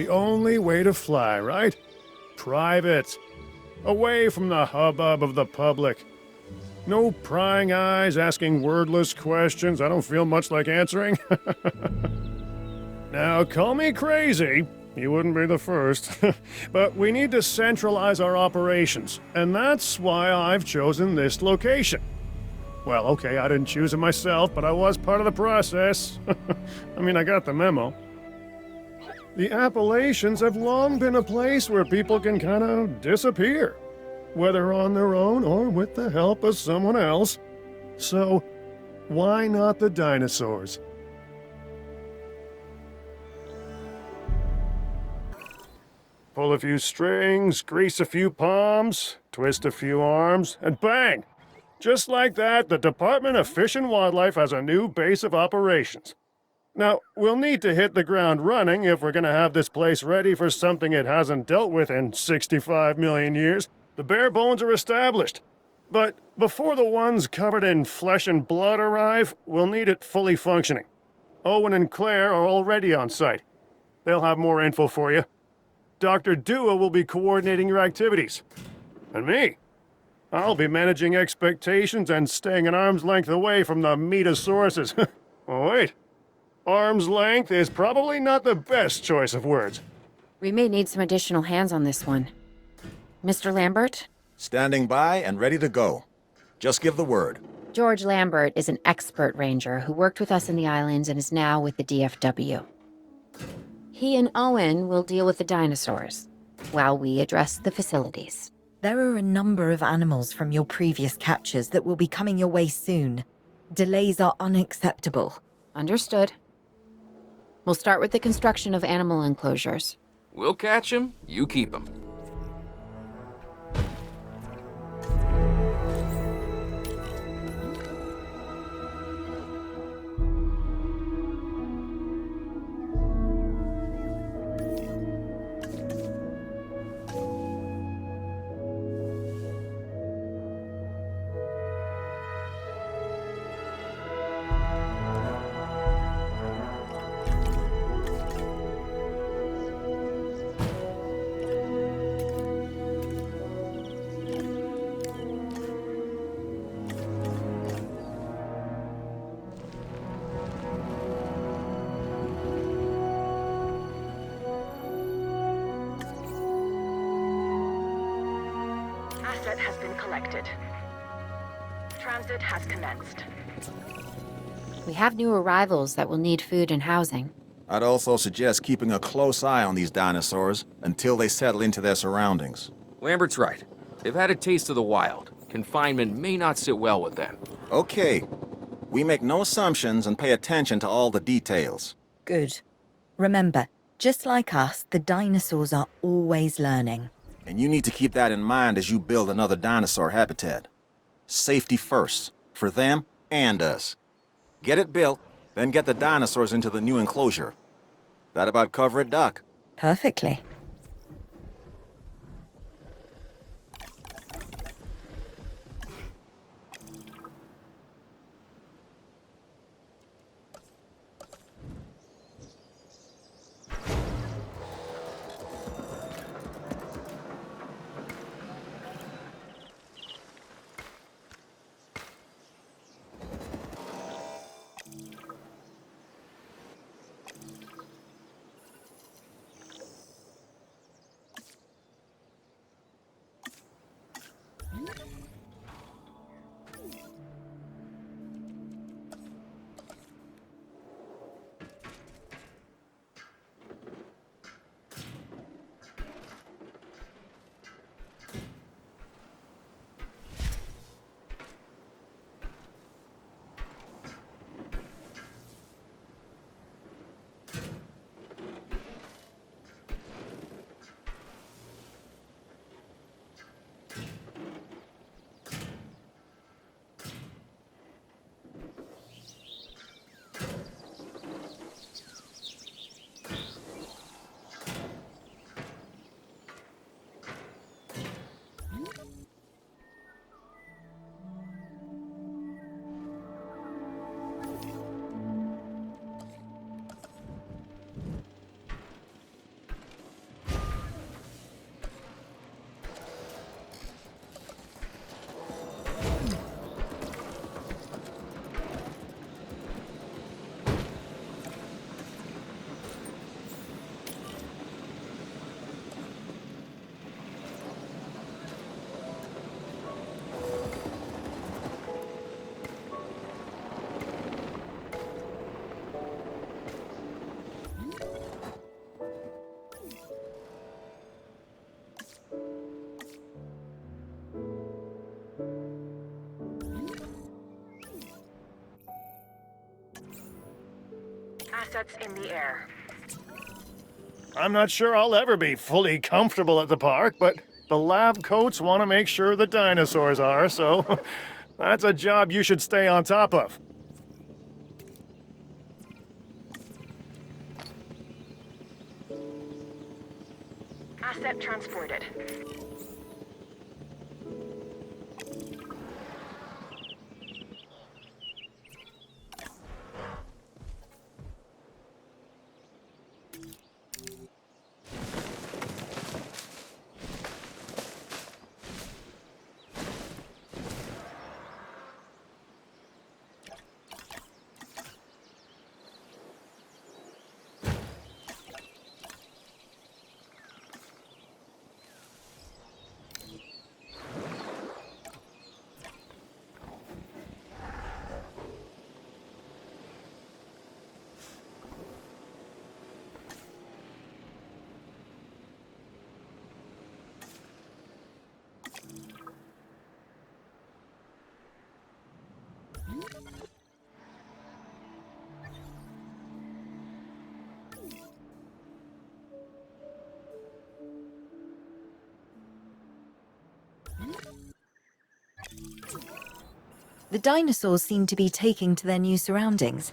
the only way to fly, right? Private. Away from the hubbub of the public. No prying eyes asking wordless questions I don't feel much like answering. Now, call me crazy. You wouldn't be the first. But we need to centralize our operations, and that's why I've chosen this location. Well, okay, I didn't choose it myself, but I was part of the process. I mean, I got the memo. The Appalachians have long been a place where people can kind of disappear, whether on their own or with the help of someone else. So, why not the dinosaurs? Pull a few strings, grease a few palms, twist a few arms, and bang! Just like that, the Department of Fish and Wildlife has a new base of operations. Now, we'll need to hit the ground running if we're gonna have this place ready for something it hasn't dealt with in 65 million years. The bare bones are established. But before the ones covered in flesh and blood arrive, we'll need it fully functioning. Owen and Claire are already on site. They'll have more info for you. Dr. Dua will be coordinating your activities. And me? I'll be managing expectations and staying an arm's length away from the meatosauruses. Oh, wait. Arm's length is probably not the best choice of words. We may need some additional hands on this one. Mr. Lambert? Standing by and ready to go. Just give the word. George Lambert is an expert ranger who worked with us in the islands and is now with the DFW. He and Owen will deal with the dinosaurs, while we address the facilities. There are a number of animals from your previous captures that will be coming your way soon. Delays are unacceptable. Understood. We'll start with the construction of animal enclosures. We'll catch 'em, you keep 'em. Asset has been collected. Transit has commenced. We have new arrivals that will need food and housing. I'd also suggest keeping a close eye on these dinosaurs until they settle into their surroundings. Lambert's right. They've had a taste of the wild. Confinement may not sit well with them. Okay. We make no assumptions and pay attention to all the details. Good. Remember, just like us, the dinosaurs are always learning. And you need to keep that in mind as you build another dinosaur habitat. Safety first, for them and us. Get it built, then get the dinosaurs into the new enclosure. That about cover it, Doc? Perfectly. Assets in the air. I'm not sure I'll ever be fully comfortable at the park, but the lab coats want to make sure the dinosaurs are, so that's a job you should stay on top of. Asset transported. The dinosaurs seem to be taking to their new surroundings.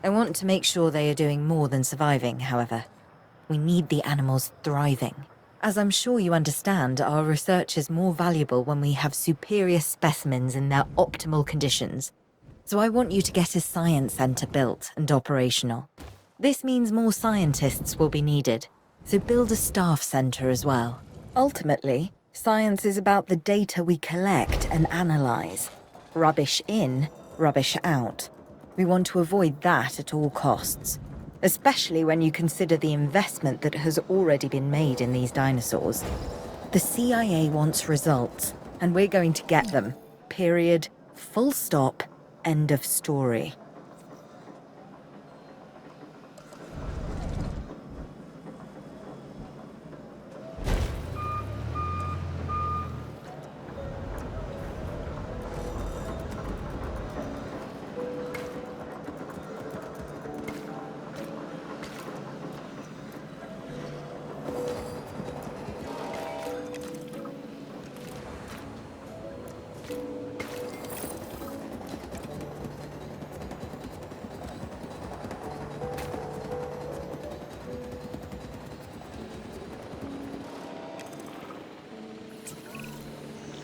I want to make sure they are doing more than surviving, however. We need the animals thriving. As I'm sure you understand, our research is more valuable when we have superior specimens in their optimal conditions. So I want you to get a science center built and operational. This means more scientists will be needed, so build a staff center as well. Ultimately, science is about the data we collect and analyze. Rubbish in, rubbish out. We want to avoid that at all costs, especially when you consider the investment that has already been made in these dinosaurs. The CIA wants results, and we're going to get them. Period. Full stop. End of story.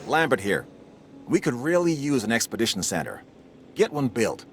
Lambert here. We could really use an expedition center. Get one built.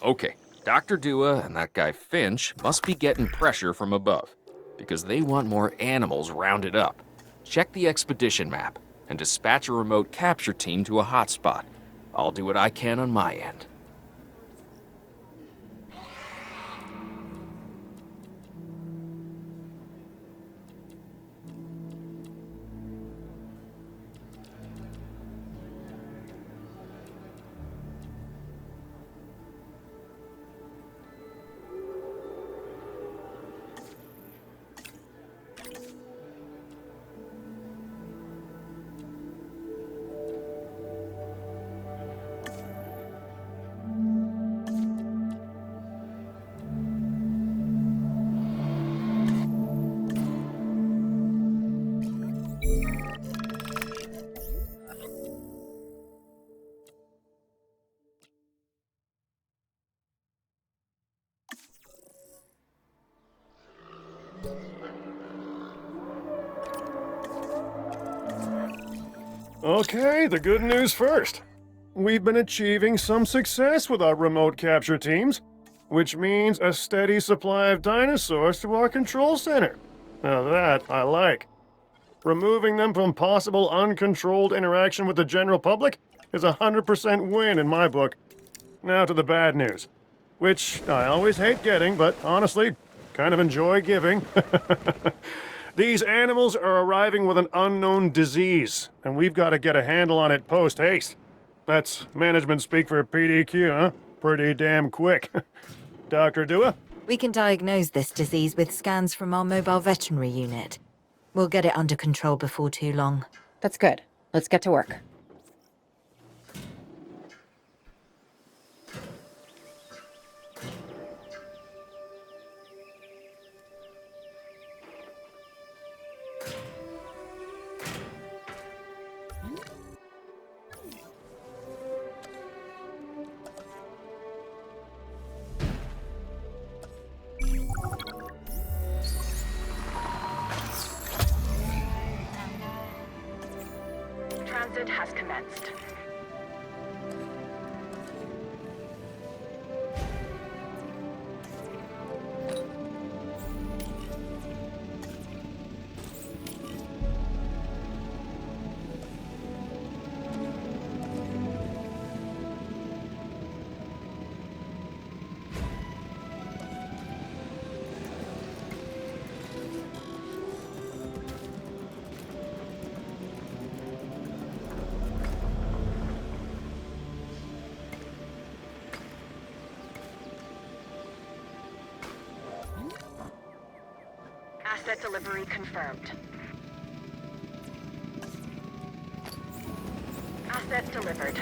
Okay, Dr. Dua and that guy Finch must be getting pressure from above, because they want more animals rounded up. Check the expedition map, and dispatch a remote capture team to a hotspot. I'll do what I can on my end. Okay, the good news first. We've been achieving some success with our remote capture teams. which means a steady supply of dinosaurs to our control center. Now that I like. Removing them from possible uncontrolled interaction with the general public is a 100% win in my book. Now to the bad news, which I always hate getting, but honestly, kind of enjoy giving. These animals are arriving with an unknown disease, and we've got to get a handle on it post-haste. That's management speak for PDQ, huh? Pretty damn quick. Dr. Dua? We can diagnose this disease with scans from our mobile veterinary unit. We'll get it under control before too long. That's good. Let's get to work. Transit has commenced. Asset delivery confirmed. Asset delivered.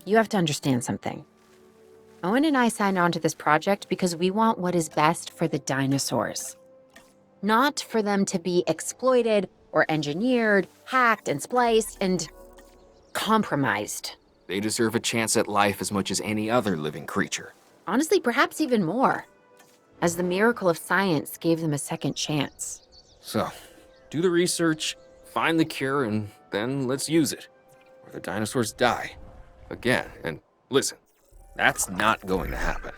You have to understand something. Owen and I signed on to this project because we want what is best for the dinosaurs. Not for them to be exploited or engineered, hacked and spliced and compromised. They deserve a chance at life as much as any other living creature. Honestly, perhaps even more, as the miracle of science gave them a second chance. So, do the research, find the cure, and then let's use it. Or the dinosaurs die. Again, and listen, that's not going to happen.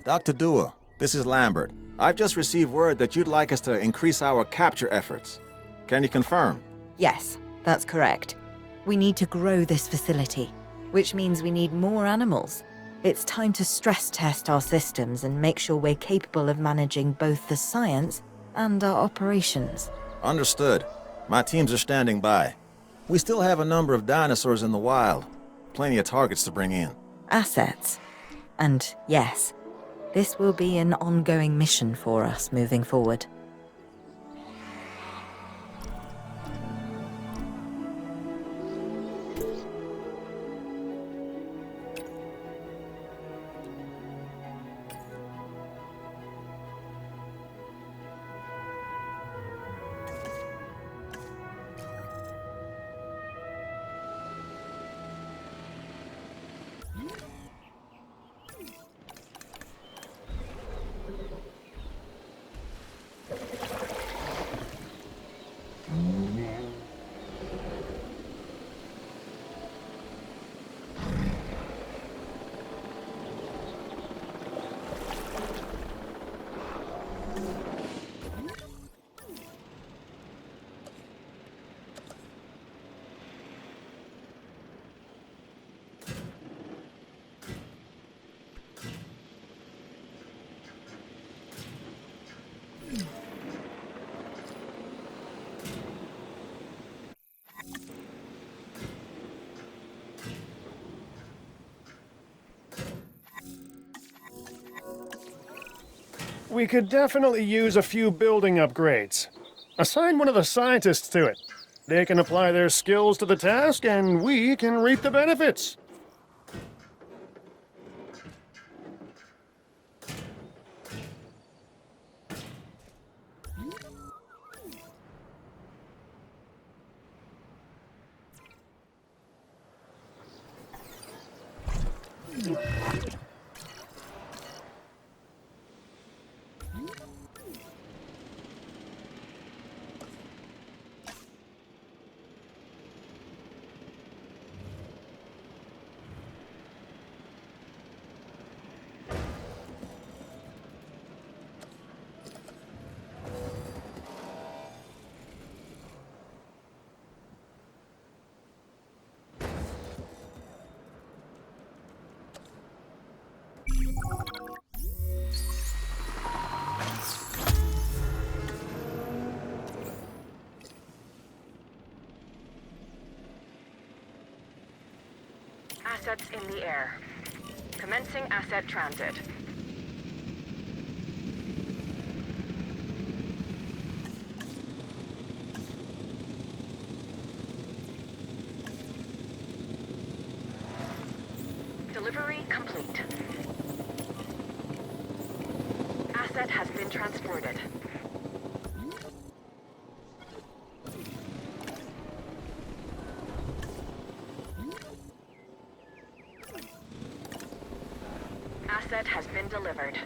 Dr. Dua, this is Lambert. I've just received word that you'd like us to increase our capture efforts. Can you confirm? Yes, that's correct. We need to grow this facility, which means we need more animals. It's time to stress test our systems and make sure we're capable of managing both the science and our operations. Understood. My teams are standing by. We still have a number of dinosaurs in the wild. Plenty of targets to bring in. Assets. And yes, this will be an ongoing mission for us moving forward. We could definitely use a few building upgrades. Assign one of the scientists to it. They can apply their skills to the task, and we can reap the benefits. Assets in the air. Commencing asset transit. Delivery complete. Asset has been transported. Asset has been delivered.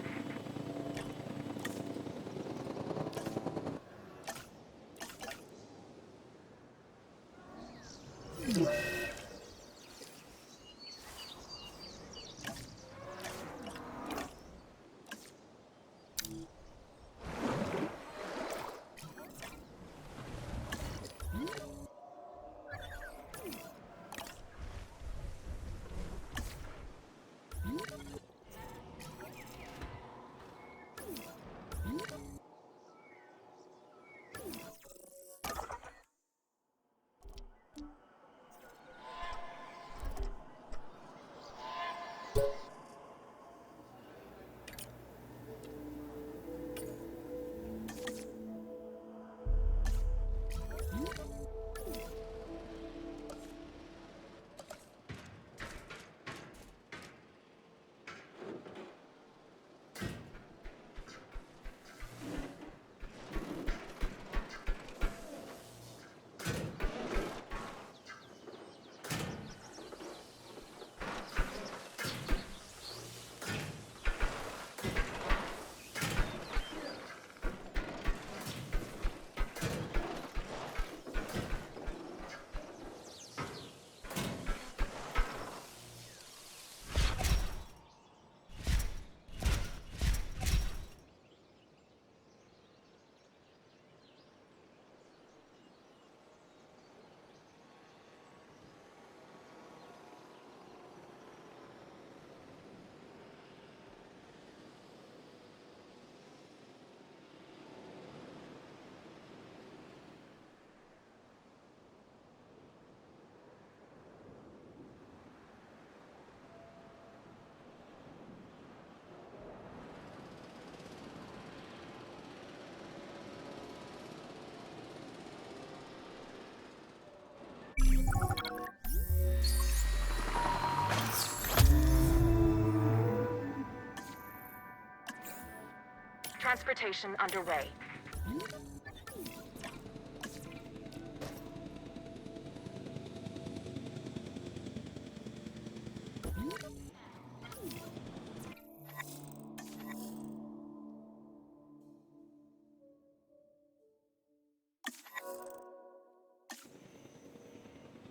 Transportation underway.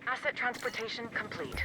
Asset transportation complete.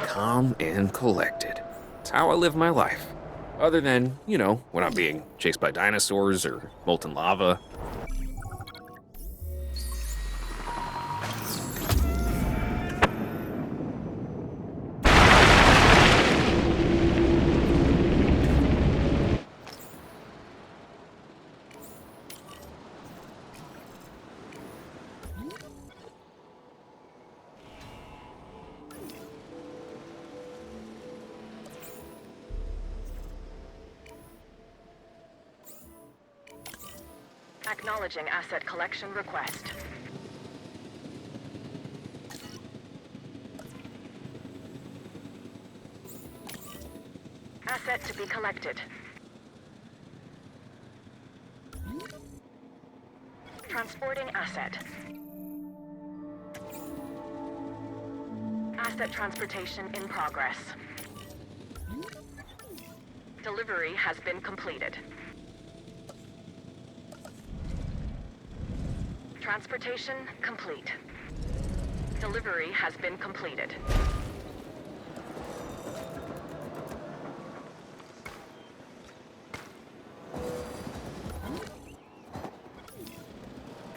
Calm and collected. It's how I live my life. Other than, when I'm being chased by dinosaurs or molten lava. Acknowledging asset collection request. Asset to be collected. Transporting asset. Asset transportation in progress. Delivery has been completed. Transportation complete. Delivery has been completed.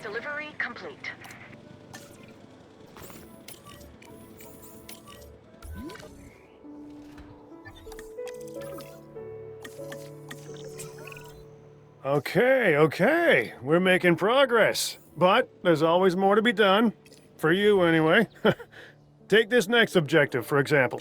Delivery complete. Okay. We're making progress. But there's always more to be done. For you, anyway. Take this next objective, for example.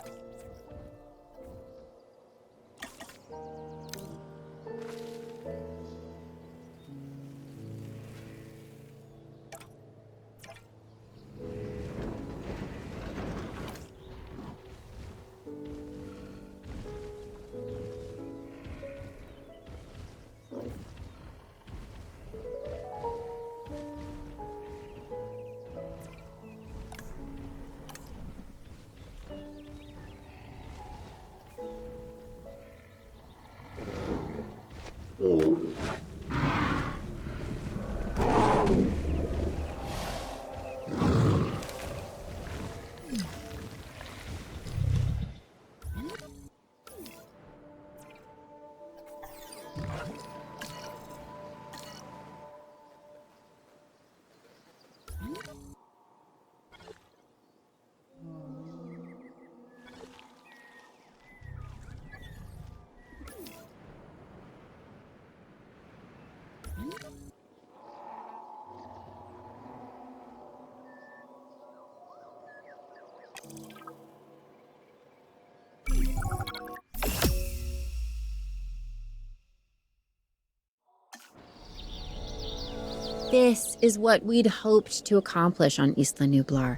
This is what we'd hoped to accomplish on Isla Nublar.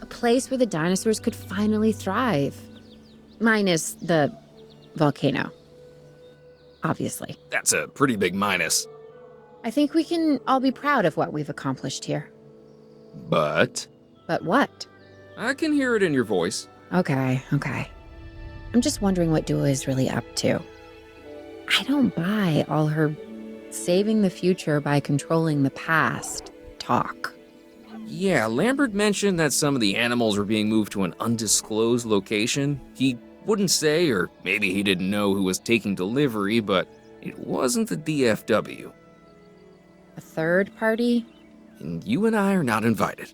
A place where the dinosaurs could finally thrive. Minus the volcano. Obviously. That's a pretty big minus. I think we can all be proud of what we've accomplished here. But But what? I can hear it in your voice. Okay. I'm just wondering what Dua is really up to. I don't buy all her saving the future by controlling the past talk. Yeah, Lambert mentioned that some of the animals were being moved to an undisclosed location. He wouldn't say, or maybe he didn't know who was taking delivery, but it wasn't the DFW. A third party? And you and I are not invited.